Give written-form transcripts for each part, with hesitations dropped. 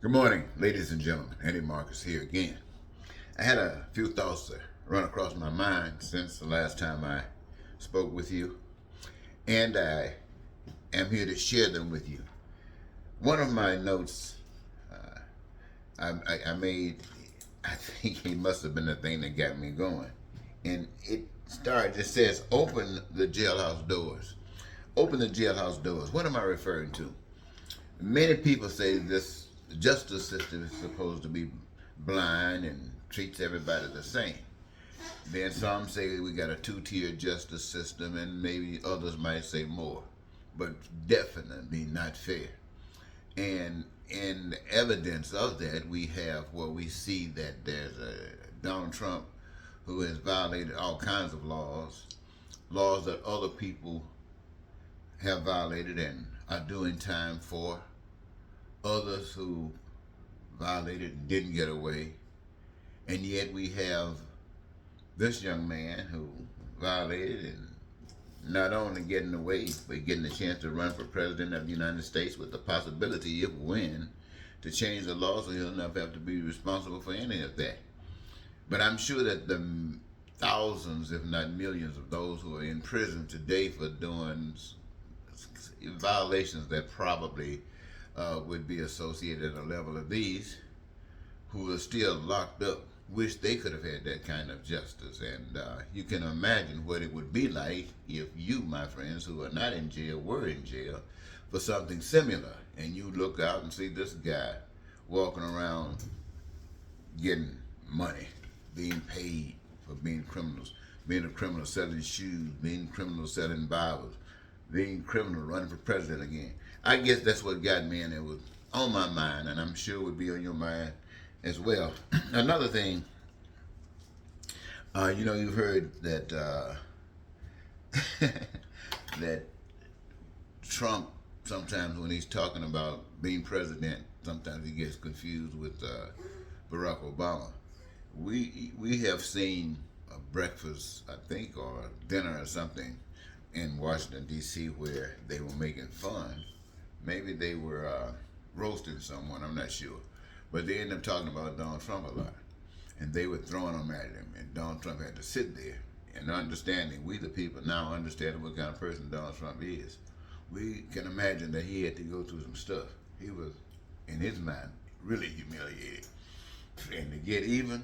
Good morning, ladies and gentlemen. Eddie Marcus here again. I had a few thoughts that run across my mind since the last time I spoke with you, and I am here to share them with you. One of my notes I made, I think it must have been the thing that got me going. And it says, open the jailhouse doors. Open the jailhouse doors. What am I referring to? Many people say this justice system is supposed to be blind and treats everybody the same. Then some say we got a two-tier justice system, and maybe others might say more, but definitely not fair. And in evidence of that, we have we see that there's a Donald Trump who has violated all kinds of laws, laws that other people have violated and are doing time for, others who violated and didn't get away. And yet we have this young man who violated and not only getting away, but getting a chance to run for president of the United States with the possibility, if win, to change the law so he'll not have to be responsible for any of that. But I'm sure that the thousands, if not millions, of those who are in prison today for doing violations that probably would be associated at a level of these, who are still locked up, wish they could have had that kind of justice. And you can imagine what it would be like if you, my friends, who are not in jail, were in jail for something similar. And you look out and see this guy walking around getting money, being paid for being criminals, being a criminal selling shoes, being a criminal selling Bibles, being a criminal running for president again. I guess that's what got me, and it was on my mind, and I'm sure it would be on your mind as well. Another thing, you've heard that that Trump, sometimes when he's talking about being president, sometimes he gets confused with Barack Obama. We have seen a breakfast, I think, or dinner or something in Washington D.C. where they were making fun. Maybe they were roasting someone. I'm not sure. But they ended up talking about Donald Trump a lot. And they were throwing them at him. And Donald Trump had to sit there and understanding, we the people now understand what kind of person Donald Trump is. We can imagine that he had to go through some stuff. He was, in his mind, really humiliated. And to get even,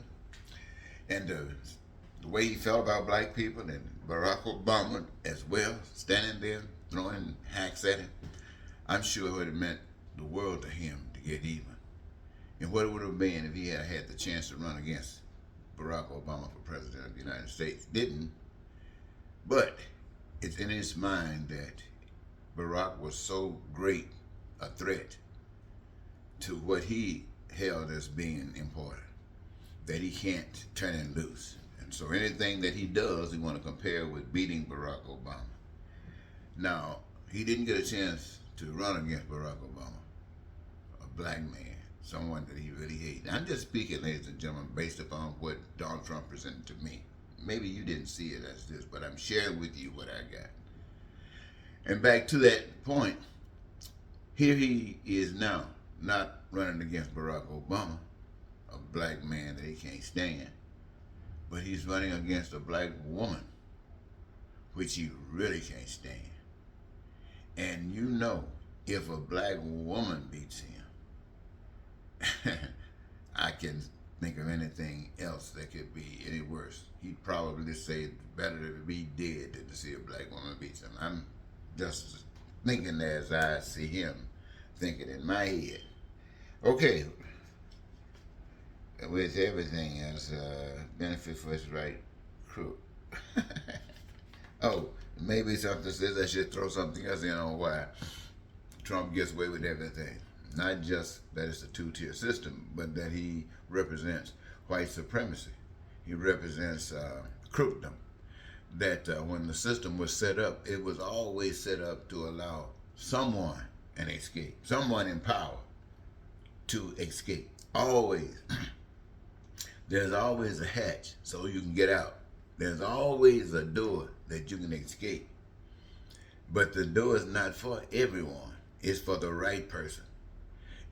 and the way he felt about black people, and Barack Obama as well, standing there throwing hacks at him, I'm sure it would have meant the world to him to get even. And what it would have been if he had had the chance to run against Barack Obama for president of the United States. Didn't. But it's in his mind that Barack was so great a threat to what he held as being important that he can't turn it loose. And so anything that he does, he want to compare with beating Barack Obama. Now, he didn't get a chance to run against Barack Obama, a black man, someone that he really hates. I'm just speaking, ladies and gentlemen, based upon what Donald Trump presented to me. Maybe you didn't see it as this, but I'm sharing with you what I got. And back to that point, here he is now, not running against Barack Obama, a black man that he can't stand, but he's running against a black woman, which he really can't stand. And you know, if a black woman beats him, I can think of anything else that could be any worse. He'd probably say it's better to be dead than to see a black woman beat him. I'm just thinking as I see him thinking in my head. Okay, with everything as benefit for his right crew. Oh, maybe something says I should throw something else in on why Trump gets away with everything. Not just that it's a two-tier system, but that he represents white supremacy. He represents crookdom. That when the system was set up, it was always set up to allow someone an escape, someone in power to escape. Always. There's always a hatch so you can get out. There's always a door that you can escape. But the door is not for everyone. It's for the right person.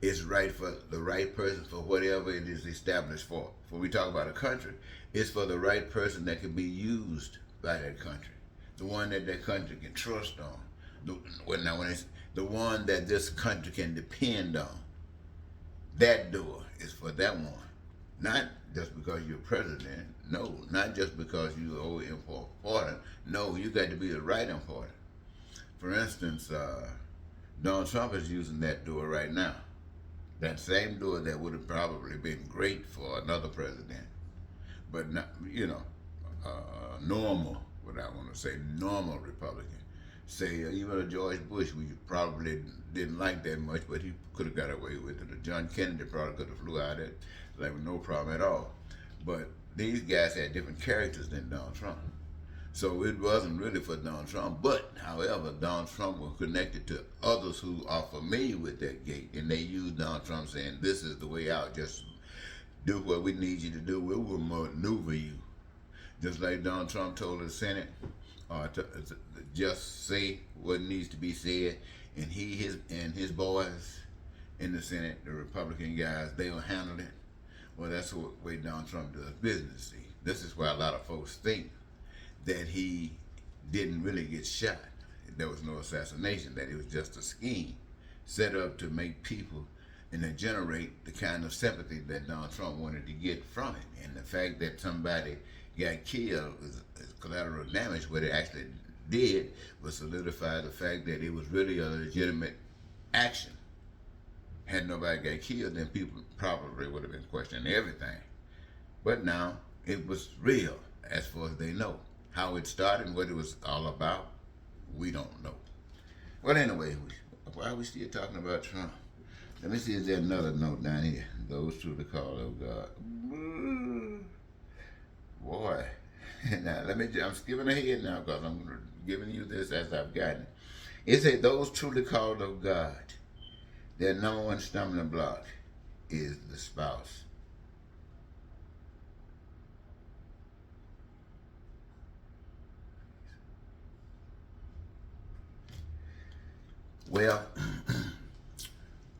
It's right for the right person for whatever it is established for. When we talk about a country, it's for the right person that can be used by that country, the one that that country can trust on. When it's the one that this country can depend on, that door is for that one. Not just because you're president. No, not just because you're important. No, you got to be the right important. For instance, Donald Trump is using that door right now. That same door that would have probably been great for another president, but not, normal, what I want to say, normal Republican. Say even a George Bush, we probably didn't like that much, but he could have got away with it. Or John Kennedy probably could have flew out it like with no problem at all. But these guys had different characters than Donald Trump. So it wasn't really for Donald Trump. But, however, Donald Trump was connected to others who are familiar with that gate. And they used Donald Trump saying, this is the way out. Just do what we need you to do. We will maneuver you. Just like Donald Trump told the Senate, to just say what needs to be said. And his boys in the Senate, the Republican guys, they'll handle it. Well, that's the way Donald Trump does business. See, this is why a lot of folks think that he didn't really get shot. There was no assassination, that it was just a scheme set up to make people and to generate the kind of sympathy that Donald Trump wanted to get from it. And the fact that somebody got killed is collateral damage. What it actually did was solidify the fact that it was really a legitimate action. Had nobody got killed, then people probably would have been questioning everything. But now it was real, as far as they know. How it started and what it was all about, we don't know. Well, anyway, why are we still talking about Trump? Let me see, is there another note down here? Those truly called of God. Boy. Now, I'm skipping ahead now because I'm giving you this as I've gotten it. It says, those truly called of God, their number one stumbling block is the spouse. Well,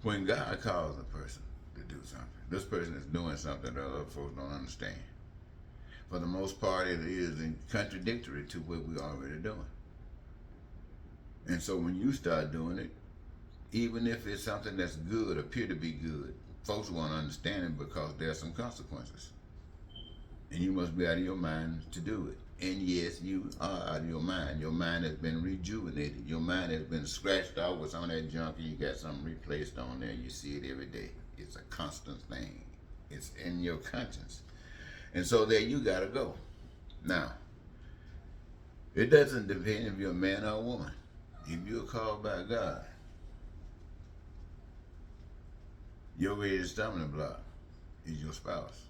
when God calls a person to do something, this person is doing something that other folks don't understand. For the most part, it is contradictory to what we're already doing. And so when you start doing it, even if it's something that's good, appear to be good, folks won't understand it because there's some consequences. And you must be out of your mind to do it. And yes, you are out of your mind. Your mind has been rejuvenated. Your mind has been scratched off with some of that junk and you got something replaced on there. You see it every day. It's a constant thing. It's in your conscience. And so there you gotta go. Now, it doesn't depend if you're a man or a woman. If you're called by God, your greatest stumbling block is your spouse.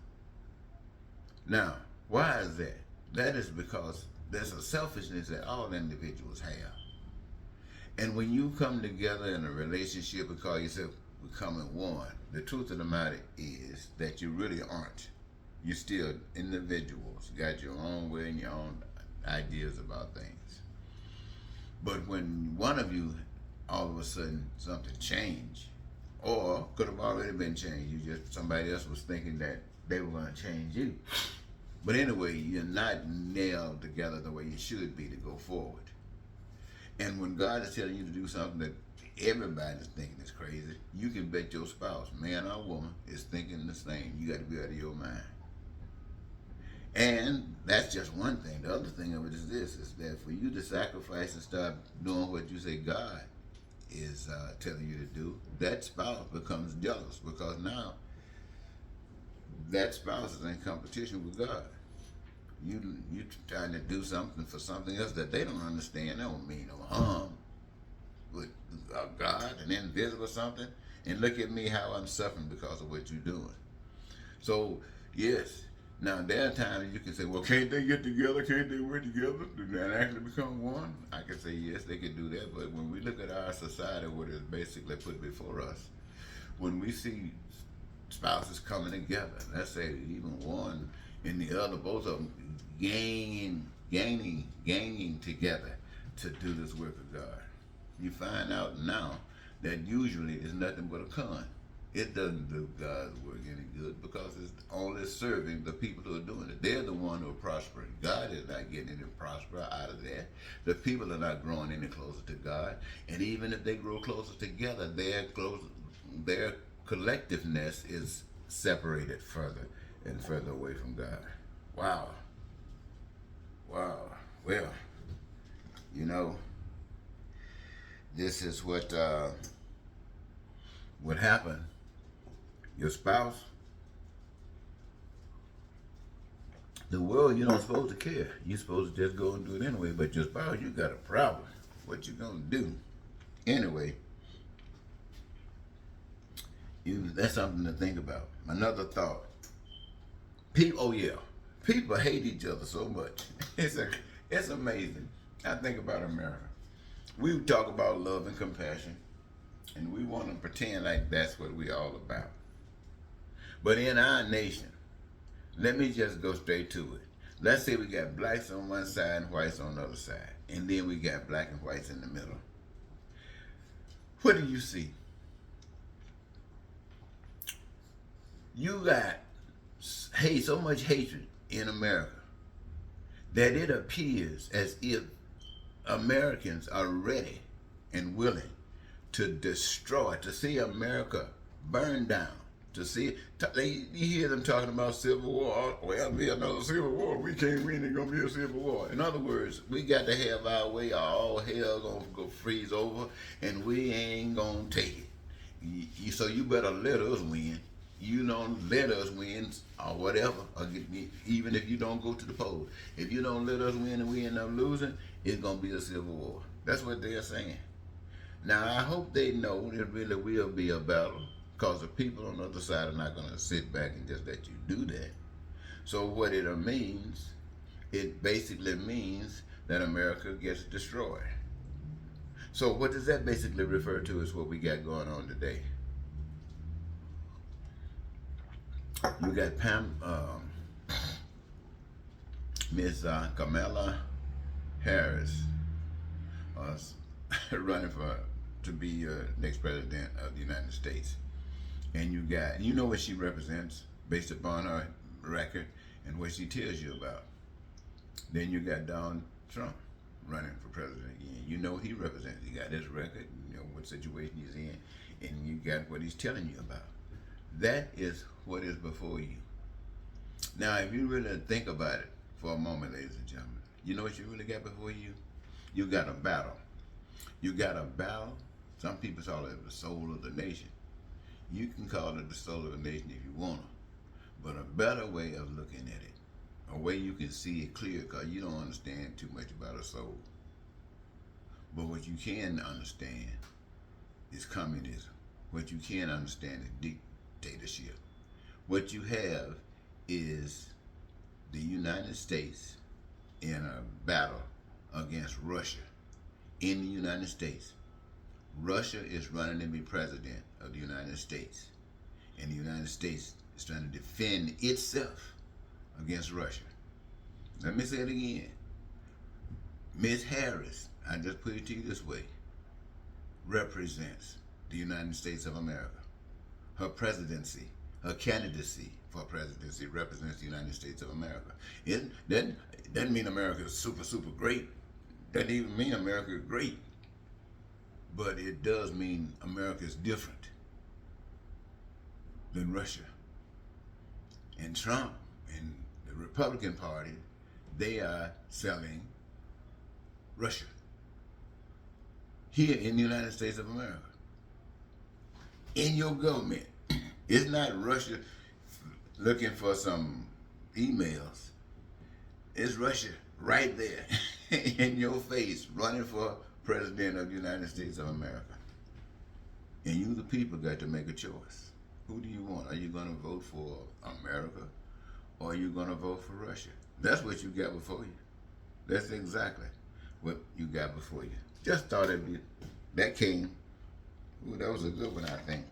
Now, why is that? That is because there's a selfishness that all individuals have. And when you come together in a relationship and call yourself becoming one, the truth of the matter is that you really aren't. You're still individuals. You got your own way and your own ideas about things. But when one of you, all of a sudden, something changed, or could have already been changed, somebody else was thinking that they were going to change you. But anyway, you're not nailed together the way you should be to go forward. And when God is telling you to do something that everybody's thinking is crazy, you can bet your spouse, man or woman, is thinking the same. You got to be out of your mind. And that's just one thing. The other thing of it is this, is that for you to sacrifice and start doing what you say God is telling you to do, that spouse becomes jealous because now that spouse is in competition with God. You trying to do something for something else that they don't understand. They don't mean no harm with God and invisible something. And look at me how I'm suffering because of what you're doing. So yes, now there are times you can say, well, can't they get together? Can't they work together and actually become one? I can say yes, they can do that. But when we look at our society, what is basically put before us, when we see spouses coming together, let's say even one and the other, both of them gaining together to do this work of God, you find out now that usually it's nothing but a con. It doesn't do God's work any good because it's only serving the people who are doing it. They're the one who are prospering. God is not getting any prosper out of that. The people are not growing any closer to God. And even if they grow closer together, their collectiveness is separated further and further away from God. Wow. Wow. Well, you know, this is what happened. Your spouse, the world, you don't supposed to care. You're supposed to just go and do it anyway. But your spouse, you got a problem. What you gonna do? Anyway, that's something to think about. Another thought. People, oh yeah, people hate each other so much. It's amazing. I think about America. We talk about love and compassion, and we want to pretend like that's what we're all about. But in our nation, let me just go straight to it. Let's say we got blacks on one side and whites on the other side, and then we got black and whites in the middle. What do you see? You got so much hatred in America that it appears as if Americans are ready and willing to destroy, to see America burn down, to see, you hear them talking about civil war. Oh, well, be another civil war. We can't win, it's going to be a civil war. In other words, we got to have our way or all hell going to go freeze over, and we ain't going to take it. So you better let us win. You don't let us win or whatever, or even if you don't go to the polls. If you don't let us win and we end up losing, it's going to be a civil war. That's what they're saying. Now, I hope they know it really will be a battle, because the people on the other side are not going to sit back and just let you do that. So what it means, it basically means that America gets destroyed. So what does that basically refer to is what we got going on today. You got Ms. Kamala Harris running to be next president of the United States. And you know what she represents based upon her record and what she tells you about. Then you got Donald Trump running for president again. You know what he represents. He got his record, you know what situation he's in, and you got what he's telling you about. That is what is before you. Now, if you really think about it for a moment, ladies and gentlemen, you know what you really got before you? You got a battle. You got a battle. Some people call it the soul of the nation. You can call it the soul of the nation if you want to, but a better way of looking at it, a way you can see it clear, because you don't understand too much about a soul. But what you can understand is communism. What you can understand is dictatorship. What you have is the United States in a battle against Russia. In the United States, Russia is running to be president of the United States, and the United States is trying to defend itself against Russia. Let me say it again. Ms. Harris, I just put it to you this way, represents the United States of America. Her presidency, her candidacy for presidency represents the United States of America. It doesn't mean America is super, super great. Doesn't even mean America is great. But it does mean America is different than Russia. And Trump and the Republican Party, they are selling Russia here in the United States of America. In your government. It's not Russia looking for some emails. It's Russia right there in your face running for president of the United States of America. And you, the people, got to make a choice. Who do you want? Are you going to vote for America, or are you going to vote for Russia? That's what you got before you. That's exactly what you got before you. Just thought that came. Ooh, that was a good one, I think.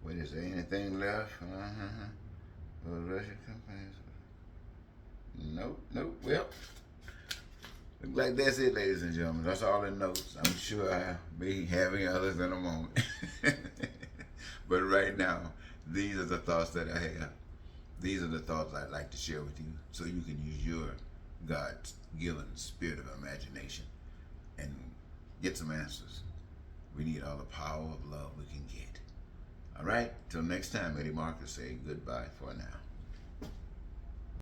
What is there? Anything left? Russia campaigns? Nope. Well, Look like that's it, ladies and gentlemen. That's all in notes. I'm sure I'll be having others in a moment. But right now, these are the thoughts that I have. These are the thoughts I'd like to share with you so you can use your God's given spirit of imagination and get some answers. We need all the power of love we can get. All right, till next time, Eddie Marcus say goodbye for now.